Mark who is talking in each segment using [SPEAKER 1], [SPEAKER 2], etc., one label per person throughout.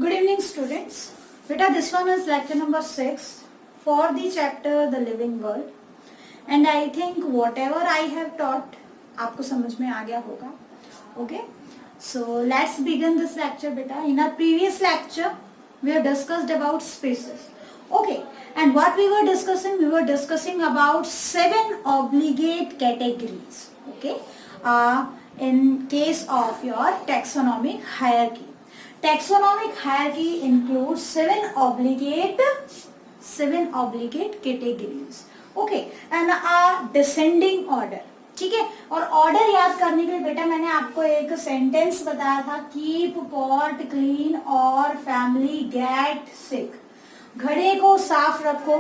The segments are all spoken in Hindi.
[SPEAKER 1] Good evening, students. Beta, this one is lecture number 6 for the chapter The Living World. And I think whatever I have taught, आपको समझ में आ गया होगा. Okay? So let's begin this lecture, beta. In our previous lecture, we have discussed about species. Okay. And what we were discussing? We were discussing about 7 obligate categories. Okay? In case of your taxonomic hierarchy. Taxonomic hierarchy includes 7 obligate categories. Okay, and a descending order. ठीक है, और ऑर्डर याद करने के लिए बेटा मैंने आपको एक सेंटेंस बताया था, कीप पॉट क्लीन और फैमिली गेट सिक. घड़े को साफ रखो,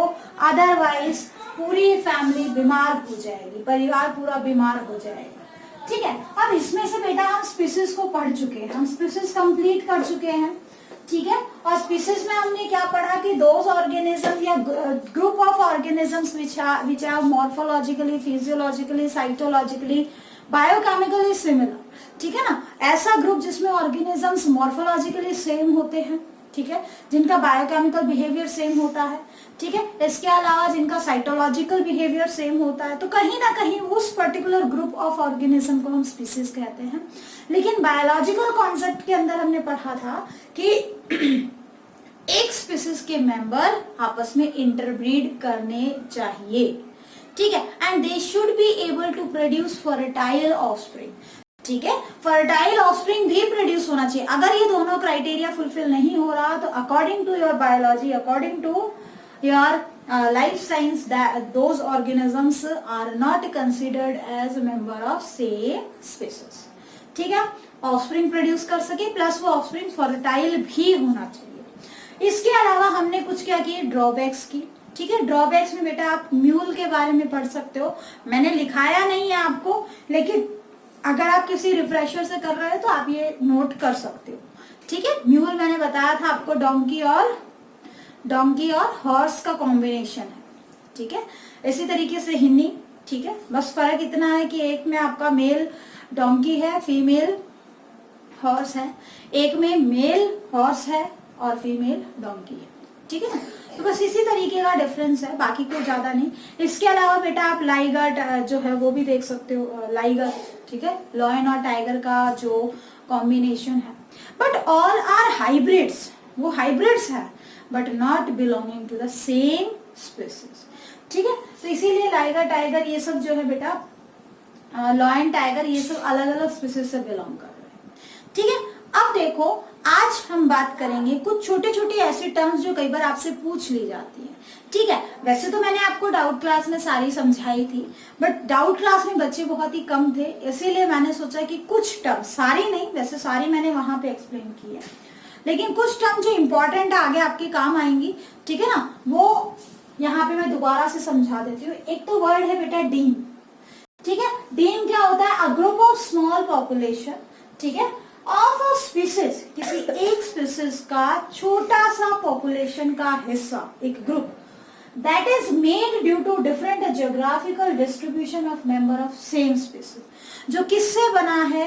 [SPEAKER 1] अदरवाइज पूरी फैमिली बीमार हो जाएगी, परिवार पूरा बीमार हो जाएगा. ठीक है, अब इसमें से बेटा हम स्पीसीज को पढ़ चुके हैं, हम स्पीसीज कंप्लीट कर चुके हैं. ठीक है, और स्पीसीज में हमने क्या पढ़ा कि दोज ऑर्गेनिज्म या group of organisms which are morphologically, physiologically, cytologically, biochemically similar. ठीक है ना, ऐसा ग्रुप जिसमें ऑर्गेनिजम्स मॉर्फोलॉजिकली सेम होते हैं. ठीक है, जिनका बायोकेमिकल बिहेवियर सेम होता है. ठीक है, इसके अलावा जिनका साइटोलॉजिकल बिहेवियर सेम होता है, तो कहीं ना कहीं उस पर्टिकुलर ग्रुप ऑफ ऑर्गेनिज्म को हम स्पीसीज कहते हैं. लेकिन बायोलॉजिकल कॉन्सेप्ट के अंदर हमने पढ़ा था कि एक स्पीसीज के मेंबर आपस में इंटरब्रीड करने चाहिए. ठीक है, and they should be able to produce fertile offspring. ठीक है, फर्टाइल ऑफस्प्रिंग भी प्रोड्यूस होना चाहिए. अगर ये दोनों क्राइटेरिया फुलफिल नहीं हो रहा तो according to your biology, according to your life science, that those organisms are not considered as a member of same species. ठीक है, ऑफस्प्रिंग प्रोड्यूस कर सके प्लस वो ऑफस्प्रिंग फर्टाइल भी होना चाहिए. इसके अलावा हमने कुछ क्या किए, ड्रॉबैक्स की. ठीक है, ड्रॉबैक्स में बेटा आप म्यूल के बारे में पढ़ सकते हो, मैंने लिखाया नहीं है आपको, लेकिन अगर आप किसी रिफ्रेशर से कर रहे हो तो आप ये नोट कर सकते हो. ठीक है, म्यूल मैंने बताया था आपको डोंकी और हॉर्स का कॉम्बिनेशन है. ठीक है, इसी तरीके से हिन्नी. ठीक है, बस फर्क इतना है कि एक में आपका मेल डोंकी है, फीमेल हॉर्स है, एक में मेल हॉर्स है और फीमेल डोंकी है. ठीक है, तो बस इसी तरीके का डिफरेंस है, बाकी कोई ज्यादा नहीं. इसके अलावा बेटा आप लाइगर जो है वो भी देख सकते हो, लाइगर. ठीक है, लॉयन और टाइगर का जो कॉम्बिनेशन है. बट ऑल आर हाइब्रिड्स, वो हाइब्रिड्स है but not belonging to the same species. ठीक है, तो इसीलिए लाइगर, टाइगर ये सब जो है बेटा, लॉयन, टाइगर ये सब अलग अलग स्पीसीज से बिलोंग कर रहे हैं. ठीक है, अब देखो आज हम बात करेंगे कुछ छोटे छोटे ऐसे टर्म्स जो कई बार आपसे पूछ ली जाती है. ठीक है, वैसे तो मैंने आपको डाउट क्लास में सारी समझाई थी, बट डाउट क्लास में बच्चे बहुत ही कम थे, इसीलिए मैंने सोचा कि कुछ टर्म्स, सारी नहीं, वैसे सारी मैंने वहां पे एक्सप्लेन की है, लेकिन कुछ टर्म जो इंपॉर्टेंट आगे आपके काम आएंगी. ठीक है ना, वो यहाँ पे मैं दोबारा से समझा देती हूँ. एक तो वर्ड है बेटा डीम. ठीक है, डीम क्या होता है, a group of small population. ठीक है, ऑफ अ स्पीसीज, किसी एक स्पीसीज का छोटा सा पॉपुलेशन का हिस्सा, एक group, that is made due to different geographical distribution of member of same species. जो किससे बना है,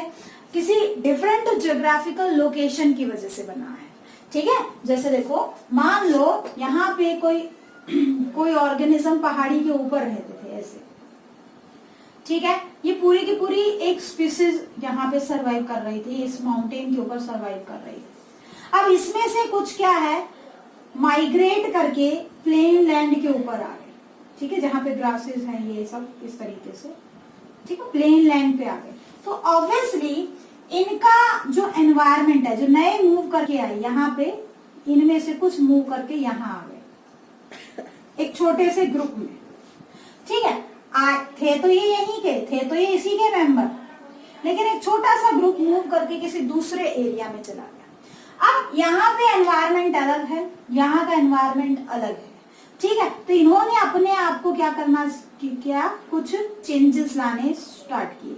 [SPEAKER 1] किसी डिफरेंट जियोग्राफिकल लोकेशन की वजह से बना है. ठीक है, जैसे देखो मान लो यहाँ पे कोई ऑर्गेनिज्म पहाड़ी के ऊपर रहते थे ऐसे. ठीक है, ये पूरी की पूरी एक स्पीसीज यहाँ पे सरवाइव कर रही थी, इस माउंटेन के ऊपर सरवाइव कर रही थी. अब इसमें से कुछ क्या है, माइग्रेट करके प्लेन लैंड के ऊपर आ गए. ठीक है, जहाँ पे ग्रासेस हैं ये सब इस तरीके से. ठीक है, प्लेन लैंड पे आ गए, तो ऑब्वियसली इनका जो एनवायरमेंट है, जो नए मूव करके आए यहाँ पे, इनमें से कुछ मूव करके यहाँ आ गए एक छोटे से ग्रुप में. ठीक है, थे तो ये यहीं के, थे तो ये इसी के मेंबर, लेकिन एक छोटा सा ग्रुप मूव करके किसी दूसरे एरिया में चला गया. अब यहाँ पे एनवायरमेंट अलग है, यहाँ का एनवायरमेंट अलग है. ठीक है, तो इन्होंने अपने आप को क्या करना किया, कुछ चेंजेस लाने स्टार्ट किए.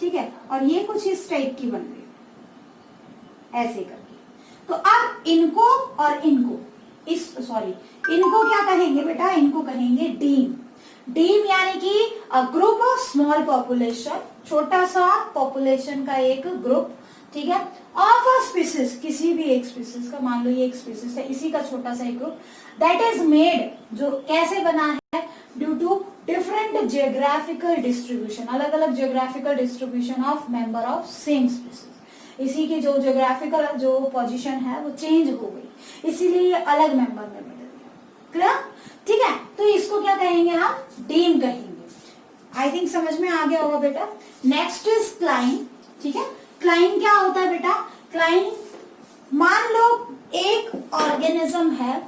[SPEAKER 1] ठीक है, और ये कुछ इस टाइप की बन गई ऐसे करके. तो अब इनको और इनको इनको क्या कहेंगे बेटा, इनको कहेंगे डीम. डीम यानी कि a group of small population, छोटा सा पॉपुलेशन का एक ग्रुप. ठीक है, ऑफ अ स्पीसीज, किसी भी एक स्पीसीज का, मान लो ये एक स्पीसीज है, इसी का छोटा सा एक ग्रुप, दैट इज मेड, जो कैसे बना है, due to different geographical distribution, अलग अलग geographical distribution of member of same species, इसी की जो जियोग्राफिकल जो पोजीशन है वो चेंज हो गई, इसीलिए ये अलग मेंबर में बदल गया। क्लियर? ठीक है, तो इसको क्या कहेंगे हम, डीन कहेंगे। आई थिंक समझ में आ गया होगा बेटा। Next is cline. ठीक है, क्लाइन क्या होता है बेटा, क्लाइन, मान लो एक ऑर्गेनिज्म है,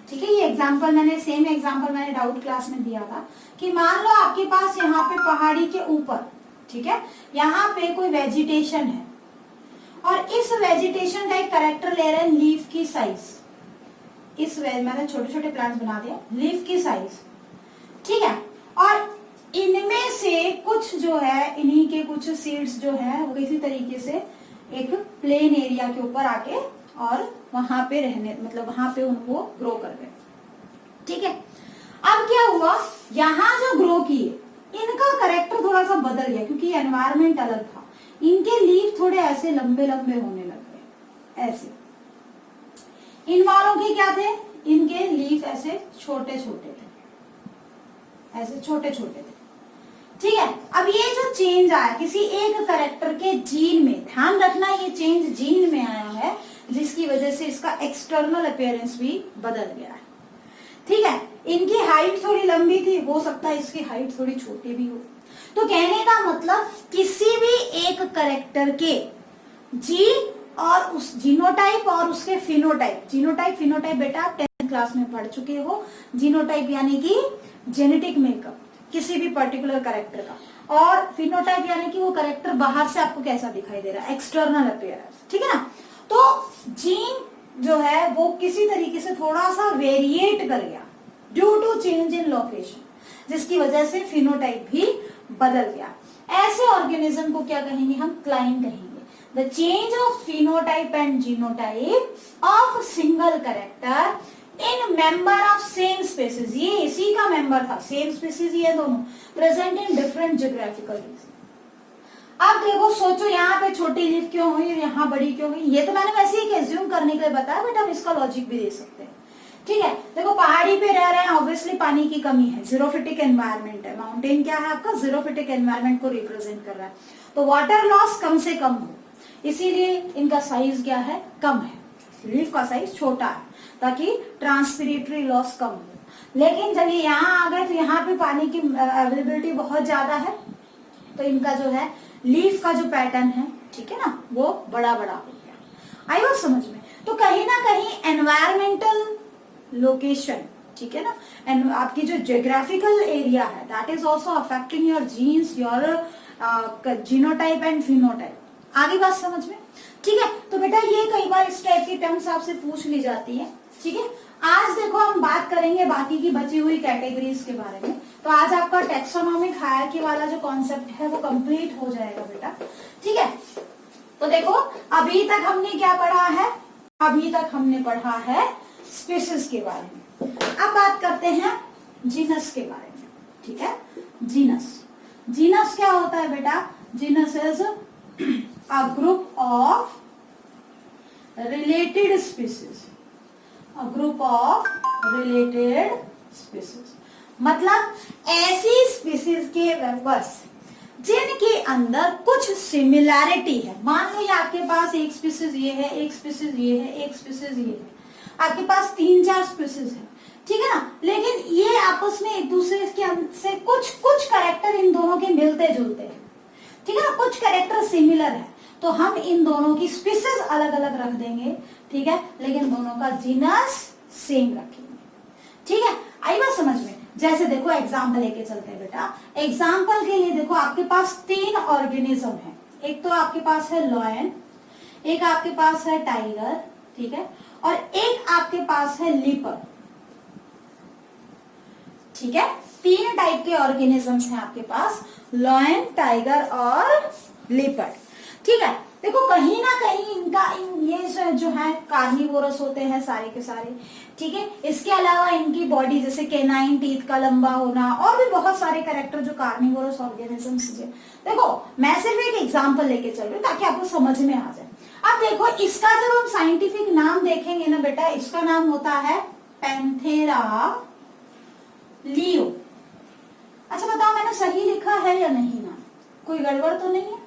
[SPEAKER 1] ठीक है, ये एग्जांपल मैंने, सेम एग्जांपल मैंने डाउट क्लास में दिया था, कि मान लो आपके पास यहाँ पे पहाड़ी के ऊपर, ठीक है, यहाँ पे कोई वेजिटेशन है, और इस वेजिटेशन का एक कैरेक्टर ले रहे हैं लीफ की साइज, इस मैंने छोटे छोटे प्लांट्स बना दिया, लीफ की साइज, ठीक है, और इनमें से कुछ जो है, इन्हीं के कुछ सीड्स जो है वो किसी तरीके से एक प्लेन एरिया के ऊपर आके और वहां पे रहने, मतलब वहां पे उनको ग्रो कर गए। ठीक है, अब क्या हुआ, यहाँ जो ग्रो किए इनका कैरेक्टर थोड़ा सा बदल गया, क्योंकि एनवायरमेंट अलग था, इनके लीफ थोड़े ऐसे लंबे लंबे होने लग गए, ऐसे। इन वालों के क्या थे, इनके लीफ ऐसे छोटे छोटे थे, ऐसे छोटे छोटे थे। ठीक है, अब ये जो चेंज आया किसी एक कैरेक्टर के जीन में, ध्यान रखना ये चेंज जीन में आया है, जिसकी वजह से इसका एक्सटर्नल अपीयरेंस भी बदल गया है। ठीक है, इनकी हाइट थोड़ी लंबी थी, हो सकता है इसकी हाइट थोड़ी छोटी भी हो। तो कहने का मतलब किसी भी एक कैरेक्टर के जीन और उस जीनोटाइप और उसके फिनोटाइप, जीनोटाइप फिनोटाइप बेटा आप 10th क्लास में पढ़ चुके हो। जीनोटाइप यानी कि जेनेटिक मेकअप किसी भी पर्टिकुलर कैरेक्टर का, और फिनोटाइप यानी कि वो कैरेक्टर बाहर से आपको कैसा दिखाई दे रहा है, एक्सटर्नल अपीयरेंस। ठीक है ना, तो जीन जो है वो किसी तरीके से थोड़ा सा वेरिएट कर गया due to change in location, जिसकी वजह से फिनोटाइप भी बदल गया। ऐसे ऑर्गेनिज्म को क्या कहेंगे हम, क्लाइन कहेंगे। The change of phenotype and genotype of single character in member of same species, ये इसी का मेंबर था, सेम स्पीसीज ये दोनों, present in different geographical region. अब देखो सोचो, यहाँ पे छोटी लीफ क्यों हुई, यहाँ बड़ी क्यों हुई, ये तो मैंने वैसे ही एज्यूम करने के लिए बताया, बट हम इसका लॉजिक भी दे सकते हैं। ठीक है, देखो पहाड़ी पे रह रहे हैं, ऑब्वियसली पानी की कमी है, जीरोफिटिक एनवायरमेंट है, माउंटेन क्या है आपका, जीरोफिटिक एनवायरमेंट को रिप्रेजेंट कर रहा है, तो वाटर लॉस कम से कम हो, इसीलिए इनका साइज क्या है, कम है, लीफ का साइज छोटा है, ताकि ट्रांसपिरेटरी लॉस कम हो। लेकिन जब ये यहाँ आ गए तो यहाँ पे पानी की अवेलेबिलिटी बहुत ज्यादा है, तो इनका जो है लीफ का जो पैटर्न है, ठीक है ना, वो बड़ा बड़ा हो गया। आई बात समझ में? तो कहीं ना कहीं एनवायरमेंटल लोकेशन, ठीक है ना, एंड आपकी जो जियोग्राफिकल एरिया है, that is also affecting your genes, your genotype and phenotype. आगे बात समझ में? ठीक है, तो बेटा ये कई बार इस टाइप की टर्म्स आपसे पूछ ली जाती है। ठीक है, आज देखो हम बात करेंगे बाकी की बची हुई कैटेगरीज के बारे में। तो आज आपका टेक्सोनोमिक हायरार्की वाला जो कॉन्सेप्ट है वो कंप्लीट हो जाएगा बेटा। ठीक है, तो देखो अभी तक हमने क्या पढ़ा है, अभी तक हमने पढ़ा है स्पीसीज के बारे में। अब बात करते हैं जीनस के बारे में। ठीक है, जीनस, जीनस क्या होता है बेटा, genus is a group of related species, a group of related species, मतलब ऐसी स्पीसीज के मेंबर्स जिनके अंदर कुछ सिमिलैरिटी है। मान लो ये आपके पास एक स्पीसीज ये है, एक स्पीसीज ये है, एक स्पीसीज ये है, आपके पास 3-4 स्पीसीज है, ठीक है ना, लेकिन ये आपस में एक दूसरे के से कुछ कैरेक्टर इन दोनों के मिलते जुलते हैं, ठीक है ना, कुछ कैरेक्टर सिमिलर है, तो हम इन दोनों की स्पीसीज अलग अलग रख देंगे, ठीक है, लेकिन दोनों का जीनस सेम रखेंगे। ठीक है, आई बात समझ में? जैसे देखो एग्जाम्पल लेके चलते हैं बेटा। एग्जाम्पल के लिए देखो आपके पास 3 ऑर्गेनिज्म है, एक तो आपके पास है लॉयन, एक आपके पास है टाइगर, ठीक है, और एक आपके पास है लीपर्ड। ठीक है, 3 टाइप के ऑर्गेनिजम्स हैं आपके पास, लॉयन, टाइगर और लीपर्ड। ठीक है, देखो कहीं ना कहीं इनका ये जो है कार्निवोरस होते हैं सारे के सारे, ठीक है। इसके अलावा इनकी बॉडी जैसे कैनाइन टीथ का लंबा होना और भी बहुत सारे कैरेक्टर जो कार्निवोरस ऑर्गेनिजम्स है। देखो मैं सिर्फ एक एग्जांपल लेके चल रही हूँ ताकि आपको समझ में आ जाए। अब देखो इसका जब हम साइंटिफिक नाम देखेंगे ना बेटा, इसका नाम होता है पैंथेरा लियो। अच्छा बताओ मैंने सही लिखा है या नहीं ना, कोई गड़बड़ तो नहीं है?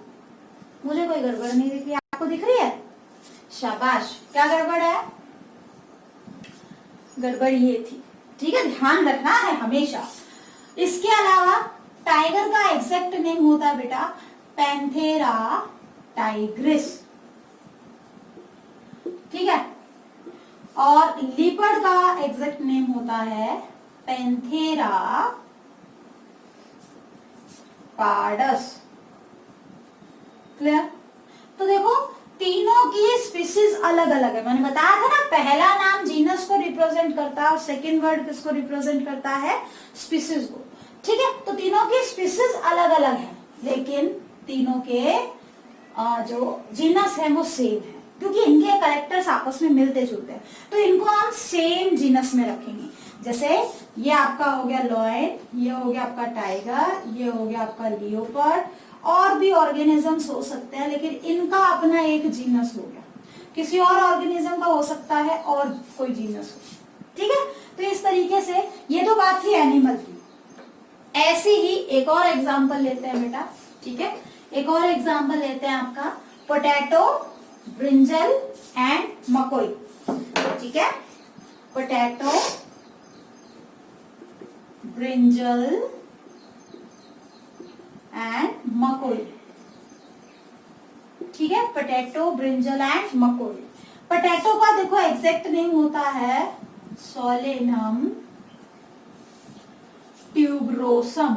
[SPEAKER 1] मुझे कोई गड़बड़ नहीं दिख रही, आपको दिख रही है? शाबाश। क्या गड़बड़ है? गड़बड़ ये थी, ठीक है, ध्यान रखना है हमेशा। इसके अलावा टाइगर का एग्जैक्ट नेम होता है बेटा पैंथेरा टाइग्रिस, ठीक है। और लिपर्ड का एग्जैक्ट नेम होता है पैंथेरा पार्डस। क्लियर? तो देखो तीनों की स्पीसीज अलग अलग है। मैंने बताया था ना, पहला नाम जीनस को रिप्रेजेंट करता है और सेकंड वर्ड किसको रिप्रेजेंट करता है? स्पीसीज को, ठीक है। तो तीनों की स्पीसीज अलग अलग है, लेकिन तीनों के जो जीनस है वो सेम है, क्योंकि इनके कैरेक्टर्स आपस में मिलते जुलते हैं, तो इनको हम सेम जीनस में रखेंगे। जैसे ये आपका हो गया लॉयन, ये हो गया आपका टाइगर, ये हो गया आपका लियोपर्ड, और भी ऑर्गेनिजम्स हो सकते हैं, लेकिन इनका अपना एक जीनस हो गया। किसी और ऑर्गेनिज्म का हो सकता है और कोई जीनस हो, ठीक है। तो इस तरीके से ये तो बात थी एनिमल की। ऐसे ही एक और एग्जांपल लेते हैं बेटा, ठीक है। एक और एग्जांपल लेते हैं आपका पोटैटो, ब्रिंजल एंड मकोई, ठीक है। पोटैटो, ब्रिंजल एंड मकोई, ठीक है। पोटैटो, ब्रिंजल एंड मकोई। पोटैटो का देखो एग्जैक्ट नेम होता है सोलेनम ट्यूबरोसम,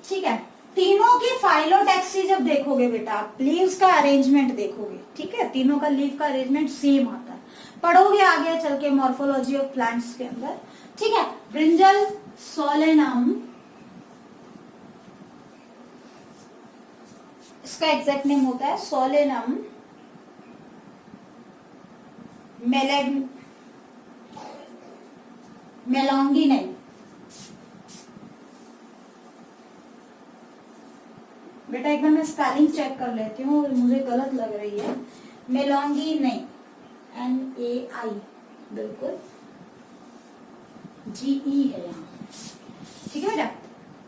[SPEAKER 1] ठीक है। तीनों की फाइलोटैक्सी जब देखोगे बेटा, आप लीव्स का अरेंजमेंट देखोगे, ठीक है। तीनों का लीव का अरेंजमेंट सेम आता है, पढ़ोगे आगे चल के मॉर्फोलॉजी ऑफ प्लांट्स के अंदर, ठीक है। ब्रिंजल सोलेनम, इसका एग्जैक्ट नेम होता है सोलेनम मेलॉन्गिनाई, बेटा एक बार मैं स्पेलिंग चेक कर लेती हूँ, मुझे गलत लग रही है। मेलॉन्गिनाई, NAI, बिल्कुल GE है यहाँ, ठीक है बेटा,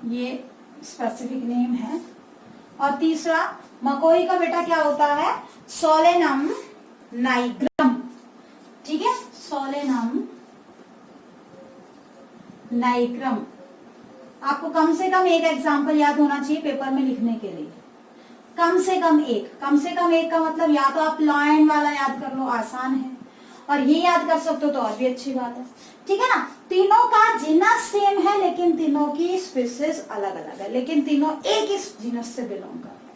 [SPEAKER 1] ये स्पेसिफिक नेम है। और तीसरा मकोई का बेटा क्या होता है? सोलेनम नाइग्रम, ठीक है। Solanum nigrum. आपको कम से कम एक एग्जाम्पल याद होना चाहिए पेपर में लिखने के लिए, कम से कम एक। कम से कम एक का मतलब या तो आप लॉयन वाला याद कर लो, आसान है, और ये याद कर सकते हो तो और भी अच्छी बात है, ठीक है ना। तीनों का जीनस सेम है, लेकिन तीनों की स्पीसीज अलग अलग है, लेकिन तीनों एक ही जीनस से बिलोंग करते हैं।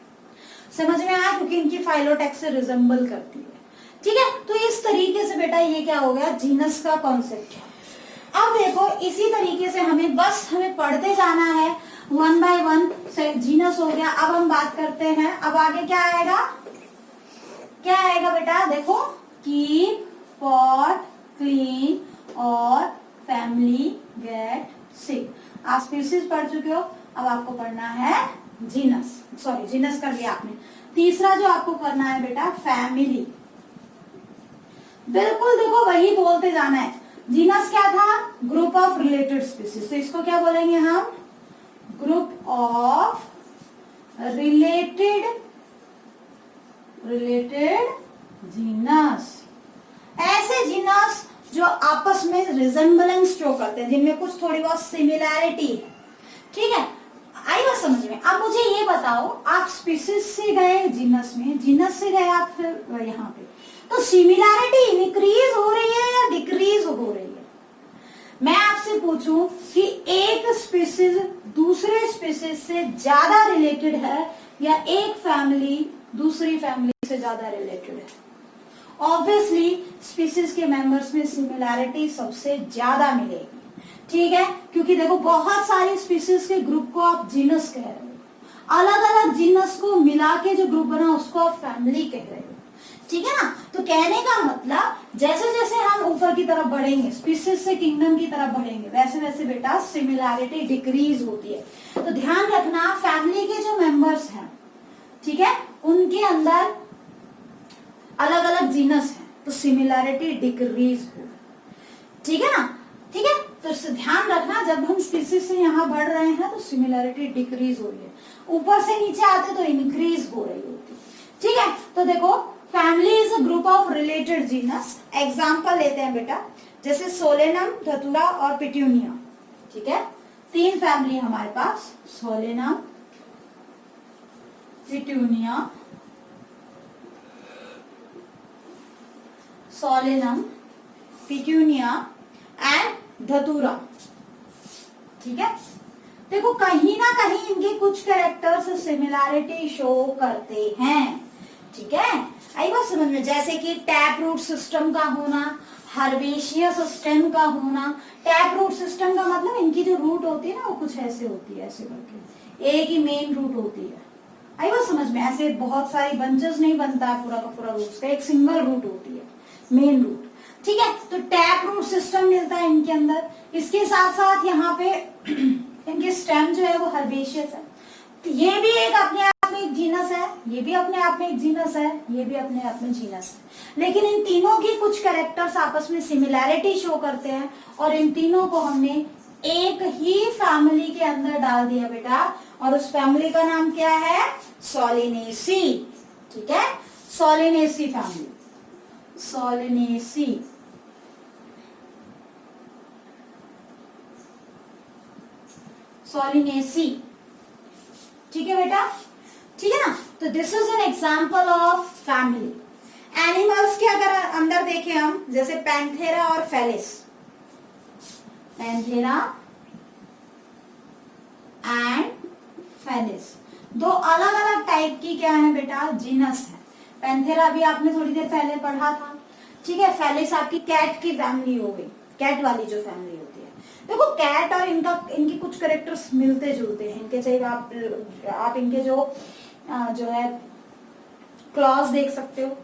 [SPEAKER 1] समझ में आया? क्योंकि इनकी फाइलोटैक्स से रिजेंबल करती है, ठीक है। तो इस तरीके से बेटा ये क्या हो गया? जीनस का कॉन्सेप्ट है। अब देखो इसी तरीके से हमें पढ़ते जाना है, वन बाय वन। जीनस हो गया, अब हम बात करते हैं, अब आगे क्या आएगा? क्या आएगा बेटा? देखो कीप, पॉट, क्लीन और फैमिली गेट सिक। आप स्पीसीज पढ़ चुके हो, अब आपको पढ़ना है जीनस। सॉरी, जीनस कर लिया आपने। तीसरा जो आपको करना है बेटा फैमिली, बिल्कुल देखो वही बोलते जाना है। जीनस क्या था? ग्रुप ऑफ रिलेटेड स्पीसीज, तो इसको क्या बोलेंगे हम? Group of related genus. ऐसे जीनस जो आपस में रिजेंबलेंस शो करते हैं, जिनमें कुछ थोड़ी बहुत सिमिलैरिटी है, ठीक है। आई बात समझ में? अब मुझे ये बताओ, आप स्पीसीज से गए जीनस में, जीनस से गए आप फिर यहाँ पे, तो सिमिलैरिटी इंक्रीज हो रही है या डिक्रीज हो रही है? मैं आपसे पूछूं कि एक स्पीसीज दूसरे स्पीसीज से ज्यादा रिलेटेड है या एक फैमिली दूसरी फैमिली से ज्यादा रिलेटेड है? ऑब्वियसली स्पीसीज के मेंबर्स में सिमिलैरिटी सबसे ज्यादा मिलेगी, ठीक है। क्योंकि देखो बहुत सारे स्पीसीज के ग्रुप को आप जीनस कह रहे हो, अलग अलग जीनस को मिला के जो ग्रुप बना उसको आप फैमिली कह रहे हो, ठीक है ना। तो कहने का मतलब जैसे जैसे हम ऊपर की तरफ बढ़ेंगे, स्पीसीज से किंगडम की तरफ बढ़ेंगे, वैसे वैसे बेटा सिमिलैरिटी डिक्रीज होती है। तो ध्यान रखना फैमिली के जो मेंबर्स हैं, ठीक है, उनके अंदर अलग अलग जीनस है तो सिमिलैरिटी डिक्रीज हो, ठीक है ना, ठीक है। तो ध्यान रखना जब हम स्पीसीज से यहाँ बढ़ रहे हैं तो सिमिलैरिटी डिक्रीज हो रही है, ऊपर से नीचे आते तो इंक्रीज हो रही होती, ठीक है। तो देखो family is a group of related genus. Example लेते हैं बेटा, जैसे सोलेनम, धतूरा और पिट्यूनिया, ठीक है। 3 फैमिली हमारे पास, Solanum, Petunia, Solanum, Petunia and Datura, ठीक है। देखो कहीं ना कहीं इनके कुछ कैरेक्टर्स सिमिलैरिटी शो करते हैं, ठीक है। आई बात समझ में, जैसे कि टैप रूट सिस्टम का होना, हर्बेशियस स्टेम का होना। टैप रूट सिस्टम का मतलब इनकी जो रूट होती है ना वो कुछ ऐसे होती है, ऐसे करके एक ही मेन रूट होती है। आई बात समझ में, ऐसे बहुत सारी बंचेस नहीं बनता है पूरा का पूरा रूट का, एक सिंगल रूट होती है मेन रूट, ठीक है। तो टैप रूट सिस्टम मिलता है इनके अंदर। इसके साथ साथ यहाँ पे इनके स्टेम जो है वो हर्बेशियस है। तो ये भी एक अपने आप में एक जीनस है, ये भी अपने आप में एक जीनस है, ये भी अपने आप में जीनस है। लेकिन इन तीनों की कुछ कैरेक्टर्स आपस में सिमिलैरिटी शो करते हैं और इन तीनों को हमने एक ही फैमिली के अंदर डाल दिया बेटा, और उस फैमिली का नाम क्या है, सोलिनेसी, ठीक है। सोलिनेसी फैमिली, सोलिनेसी, सोलिनेसी, ठीक है बेटा, ठीक है ना। तो this is an example of family. Animals के अगर अंदर देखें हम, जैसे पैंथेरा और फेलिस, पैंथेरा एंड फेलिस, 2 अलग अलग टाइप की क्या है बेटा, जीनस है। पैंथेरा भी आपने थोड़ी देर पहले पढ़ा था, ठीक है। फेलिस आपकी कैट की फैमिली हो गई, कैट वाली जो फैमिली होती है। देखो कैट और इनकी कुछ कैरेक्टर्स मिलते जुलते हैं इनके, चाहे आप इनके जो है क्लॉज देख सकते हो,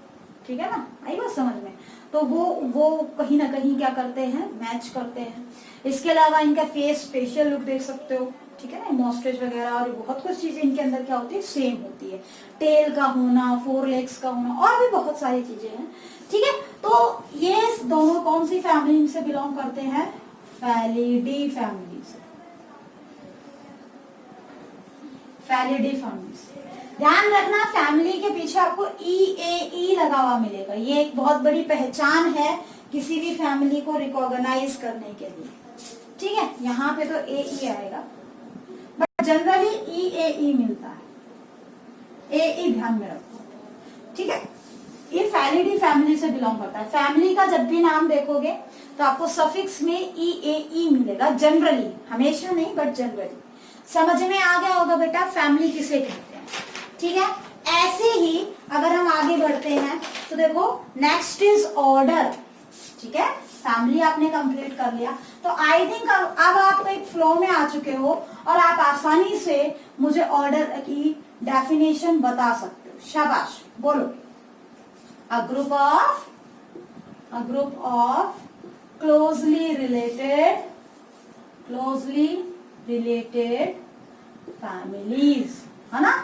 [SPEAKER 1] ठीक है ना, आई बात समझ में। तो वो कहीं ना कहीं क्या करते हैं, मैच करते हैं। इसके अलावा इनका फेशियल लुक देख सकते हो, ठीक है ना, मॉस्ट्रेज वगैरह और बहुत कुछ चीजें इनके अंदर क्या होती है, सेम होती है। टेल का होना, 4 लेग्स का होना और भी बहुत सारी चीजें हैं, ठीक है। तो ये दोनों कौन सी फैमिली से बिलोंग करते हैं, फैलिडी फैमिली से, फैलिडी फैमिली से। ध्यान रखना फैमिली के पीछे आपको EAE लगा हुआ मिलेगा, ये एक बहुत बड़ी पहचान है किसी भी फैमिली को रिकॉग्नाइज करने के लिए, ठीक है। यहाँ पे तो AE आएगा बट जनरली EAE मिलता है, AE ध्यान में रखो, ठीक है। ये फैलिडी फैमिली से बिलोंग करता है। फैमिली का जब भी नाम देखोगे तो आपको सफिक्स में EAE मिलेगा, जनरली, हमेशा नहीं बट जनरली। समझ में आ गया होगा बेटा फैमिली किसे कहते हैं, ठीक है। ऐसे ही अगर हम आगे बढ़ते हैं तो देखो नेक्स्ट इज ऑर्डर, ठीक है। फैमिली आपने कंप्लीट कर लिया तो आई थिंक अब आप एक फ्लो में आ चुके हो और आप आसानी से मुझे ऑर्डर की डेफिनेशन बता सकते हो। शाबाश, बोलो। A group of closely related families, है ना।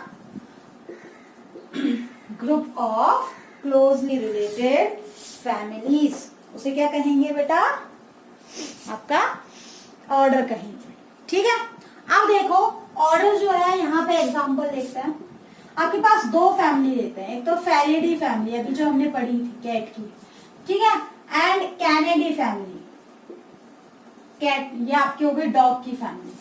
[SPEAKER 1] Group of closely related families, उसे क्या कहेंगे बेटा, आपका ऑर्डर कहेंगे, ठीक है। अब देखो ऑर्डर जो है, यहाँ पे एग्जांपल देखते हैं। आपके पास 2 फैमिली लेते हैं, एक तो फैलिडी फैमिली अभी जो हमने पढ़ी थी कैट की, ठीक है, एंड कैनेडी फैमिली, कैट ये आपकी हो गई डॉग की फैमिली,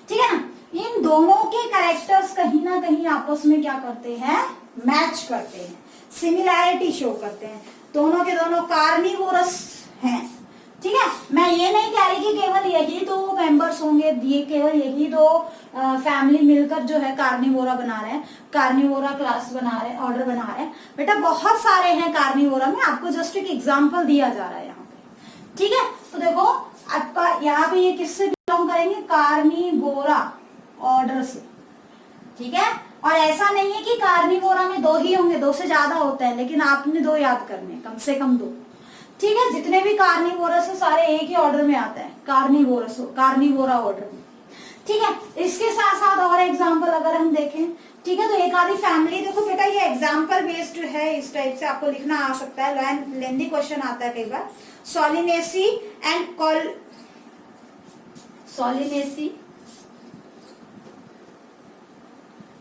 [SPEAKER 1] ठीक है ना। इन दोनों के कैरेक्टर्स कहीं ना कहीं आपस में क्या करते हैं, मैच करते हैं, सिमिलैरिटी शो करते हैं। दोनों के दोनों कार्निवोरस हैं, ठीक है। मैं ये नहीं कह रही कि केवल यही 2 मेंबर्स होंगे, ये केवल यही 2 फैमिली मिलकर जो है कार्निवोरा बना रहे हैं, कार्निवोरा क्लास बना रहे हैं, ऑर्डर बना रहे हैं। बेटा बहुत सारे हैं कार्निवोरा में, आपको जस्ट एक एग्जांपल दिया जा रहा है यहाँ पे, ठीक है। तो देखो आपका यहाँ पे ये किससे बिलोंग करेंगे, कार्निवोरा ऑर्डर से, ठीक है। और ऐसा नहीं है कि कार्निवोरा में 2 ही होंगे, 2 से ज्यादा होता है, लेकिन आपने 2 याद करने, कम से कम 2। ठीक है, जितने भी कार्निवोरस है सारे एक ही ऑर्डर में आता है, कार्निवोरा ऑर्डर में। ठीक है, इसके साथ साथ और एग्जाम्पल अगर हम देखें, ठीक है, तो एक आधी फैमिली देखो बेटा, ये एग्जाम्पल बेस्ड है, इस टाइप से आपको लिखना आ सकता है, लेंदी क्वेश्चन आता है कई बार। सोलिनेसी एंड सोलिनेसी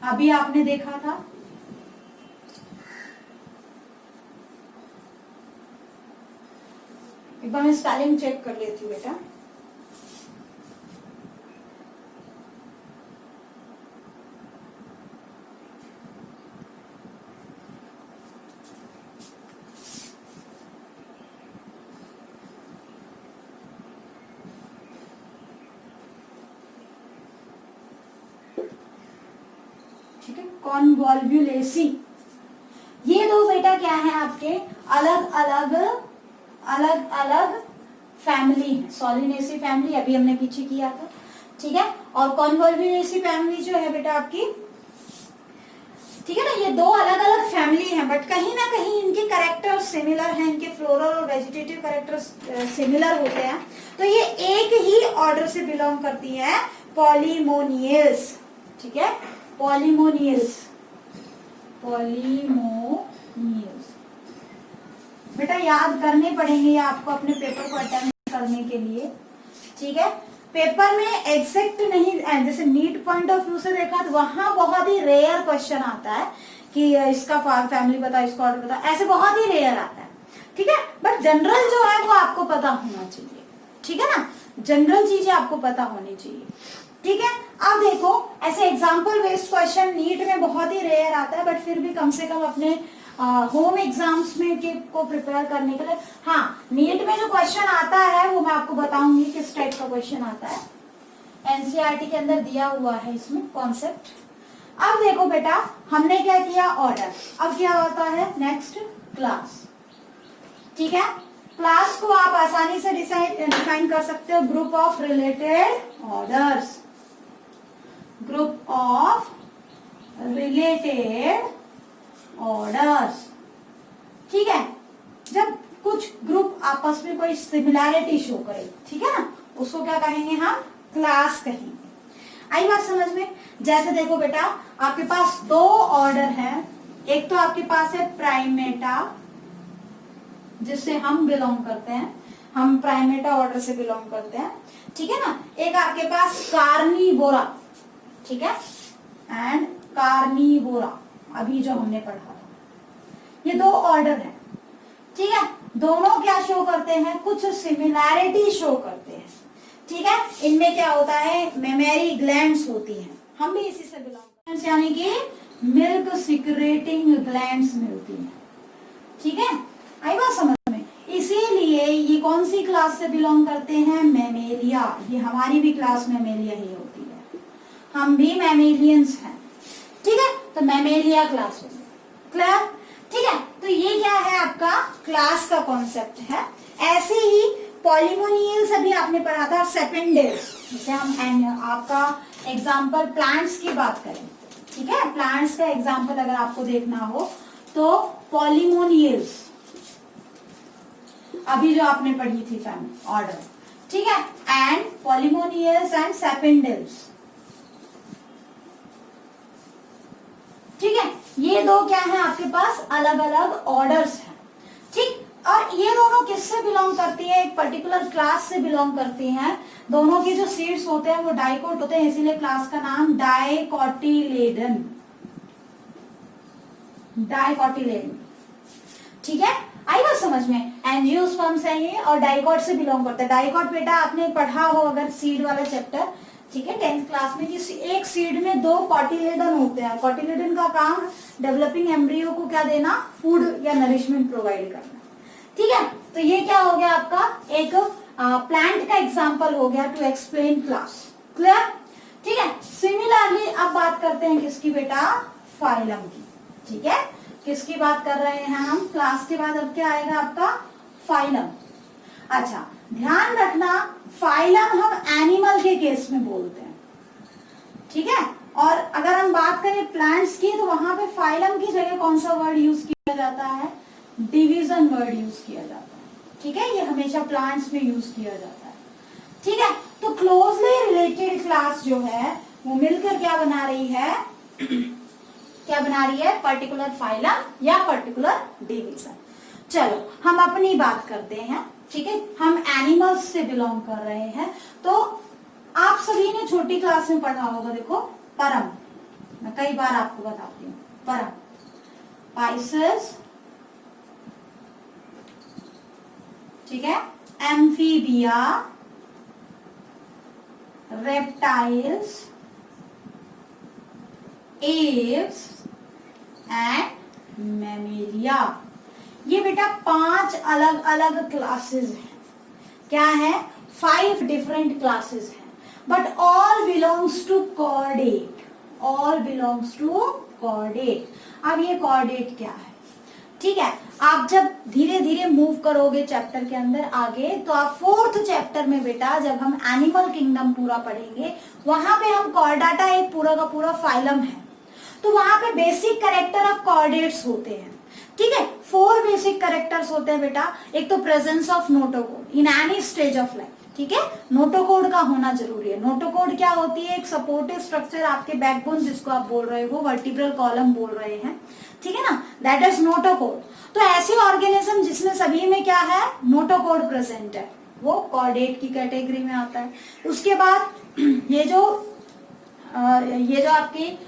[SPEAKER 1] अभी आपने देखा था, एक बार मैं स्पेलिंग चेक कर लेती हूँ बेटा। ठीक है, कॉन्वॉल्व्युलेसी, ये 2 बेटा क्या है आपके अलग अलग फैमिली है। सोलिनेसी फैमिली अभी हमने पीछे किया था, ठीक है, और कॉन्वॉल्व्युलेसी फैमिली जो है बेटा आपकी, ठीक है ना, ये 2 अलग अलग फैमिली है, बट कहीं ना कहीं इनके कैरेक्टर्स सिमिलर हैं, इनके फ्लोरल और वेजिटेटिव कैरेक्टर्स सिमिलर होते हैं, तो ये एक ही ऑर्डर से बिलोंग करती है, पॉलीमोनियल्स। ठीक है, पॉलीमोनियल्स बेटा याद करने पड़ेंगे आपको अपने पेपर को अटेम्प्ट करने के लिए। ठीक है, पेपर में एग्जैक्ट नहीं, जैसे नीट पॉइंट ऑफ व्यू से देखा तो वहां बहुत ही रेयर क्वेश्चन आता है कि इसका फैमिली बता, इसका ऑर्डर बता, ऐसे बहुत ही रेयर आता है। ठीक है, बट जनरल जो है वो आपको पता होना चाहिए। ठीक है ना, जनरल चीजें आपको पता होनी चाहिए। ठीक है, अब देखो ऐसे एग्जाम्पल बेस्ड क्वेश्चन नीट में बहुत ही रेयर आता है, बट फिर भी कम से कम अपने होम एग्जाम्स में को प्रिपेयर करने के लिए, हाँ, नीट में जो क्वेश्चन आता है वो मैं आपको बताऊंगी किस टाइप का क्वेश्चन आता है, एनसीईआरटी के अंदर दिया हुआ है इसमें कॉन्सेप्ट। अब देखो बेटा, हमने क्या किया, ऑर्डर, अब क्या होता है नेक्स्ट, क्लास। ठीक है, क्लास को आप आसानी से डिफाइन कर सकते हो, group of related orders, group of related orders. ठीक है, जब कुछ ग्रुप आपस में कोई सिमिलैरिटी शो करे, ठीक है ना, उसको क्या कहेंगे हम, क्लास कहेंगे। आई बात समझ में। जैसे देखो बेटा, आपके पास 2 ऑर्डर है, एक तो आपके पास है प्राइमेटा जिससे हम बिलोंग करते हैं, हम प्राइमेटा ऑर्डर से बिलोंग करते हैं, ठीक है ना, एक आपके पास कार्निवोरा, ठीक है, एंड कार्निवोरा अभी जो हमने पढ़ा था, ये 2 ऑर्डर है। ठीक है, दोनों क्या शो करते हैं, कुछ सिमिलैरिटी शो करते हैं। ठीक है, इनमें क्या होता है, मेमरी ग्लैंड्स होती हैं, हम भी इसी से बिलोंग करते हैं, यानी कि मिल्क सिक्रेटिंग ग्लैंड्स मिलती हैं। ठीक है, आई बात समझ में। इसीलिए ये कौन सी क्लास से बिलोंग करते हैं, मैमेलिया, ये हमारी भी क्लास मैमेलिया ही होती है, हम भी मैमेलियंस हैं। ठीक है, तो मैमेलिया क्लास होगी, क्लियर। ठीक है, तो ये क्या है आपका क्लास का कॉन्सेप्ट है। ऐसे ही पॉलीमोनियल्स अभी आपने पढ़ा था, सेपेंडेल्स, जैसे हम आपका एग्जाम्पल प्लांट्स की बात करें, ठीक है, प्लांट्स का एग्जाम्पल अगर आपको देखना हो तो पॉलीमोनियल्स अभी जो आपने पढ़ी थी फैमिली ऑर्डर, ठीक है, एंड पॉलीमोनियल्स एंड सेपेंडेल्स। ठीक है, ये 2 क्या है आपके पास, अलग अलग ऑर्डर्स हैं। ठीक, और ये दोनों किससे बिलोंग करती है, एक पर्टिकुलर क्लास से बिलोंग करती हैं। दोनों के जो सीड्स होते हैं वो डाइकोट होते हैं, इसीलिए क्लास का नाम डाइकोटिलेडन, डाइकोटिलेडन। ठीक है, आई बात समझ में। एंजियोस्पर्म्स है ये और डाइकोट से बिलोंग करता है। डाइकोट बेटा आपने पढ़ा हो अगर सीड वाला चैप्टर, ठीक है, 10th क्लास में, कि एक सीड में 2 कॉटिलेडन होते हैं। कॉटिलेडन का काम डेवलपिंग एम्ब्रियो को क्या देना, फूड या नरिशमेंट प्रोवाइड करना। ठीक है, तो ये क्या हो गया आपका एक प्लांट का एग्जांपल हो गया टू एक्सप्लेन क्लास, क्लियर। ठीक है, सिमिलरली अब बात करते हैं किसकी बेटा, फाइलम की। ठीक है, किसकी बात कर रहे हैं हम, क्लास के बाद अब क्या आएगा आपका, फाइलम। अच्छा, ध्यान रखना फाइलम हम एनिमल के केस में बोलते हैं, ठीक है, और अगर हम बात करें प्लांट्स की तो वहां पे फाइलम की जगह कौन सा वर्ड यूज किया जाता है, डिवीजन वर्ड यूज किया जाता है, ठीक है, ये हमेशा प्लांट्स में यूज किया जाता है, ठीक है। तो क्लोजली रिलेटेड क्लास जो है वो मिलकर क्या बना रही है, क्या बना रही है, पर्टिकुलर फाइलम या पर्टिकुलर डिवीजन। चलो हम अपनी बात करते हैं, ठीक है, हम एनिमल्स से बिलोंग कर रहे हैं। तो आप सभी ने छोटी क्लास में पढ़ा होगा, देखो परम, मैं कई बार आपको बताती हूँ, परम, पाइसेस, ठीक है, amphibia, reptiles, Aves and Mammalia. ये बेटा 5 अलग अलग क्लासेस हैं। क्या है, 5 डिफरेंट क्लासेस हैं, but all belongs to chordate, all belongs to chordate. अब ये कॉर्डेट क्या है, ठीक है, आप जब धीरे धीरे मूव करोगे चैप्टर के अंदर आगे, तो आप 4th चैप्टर में बेटा जब हम एनिमल किंगडम पूरा पढ़ेंगे, वहां पे हम कॉर्डाटा एक पूरा का पूरा फाइलम है, तो वहां पे बेसिक कैरेक्टर ऑफ कॉर्डेट्स होते हैं, ठीक है। 4 बेसिक कैरेक्टर्स होते हैं बेटा। एक तो presence of notochord in any stage of life, ठीक है, नोटोकोड का होना जरूरी है। नोटोकोड क्या होती है, एक सपोर्टिव स्ट्रक्चर, आपके बैकबोन जिसको आप बोल रहे हो, वर्टिब्रल कॉलम बोल रहे हैं, ठीक है ना, दैट इज नोटोकोड। तो ऐसे ऑर्गेनिज्म जिसमें सभी में क्या है, नोटोकोड प्रेजेंट है, वो कॉर्डेट की कैटेगरी में आता है। उसके बाद ये जो आपकी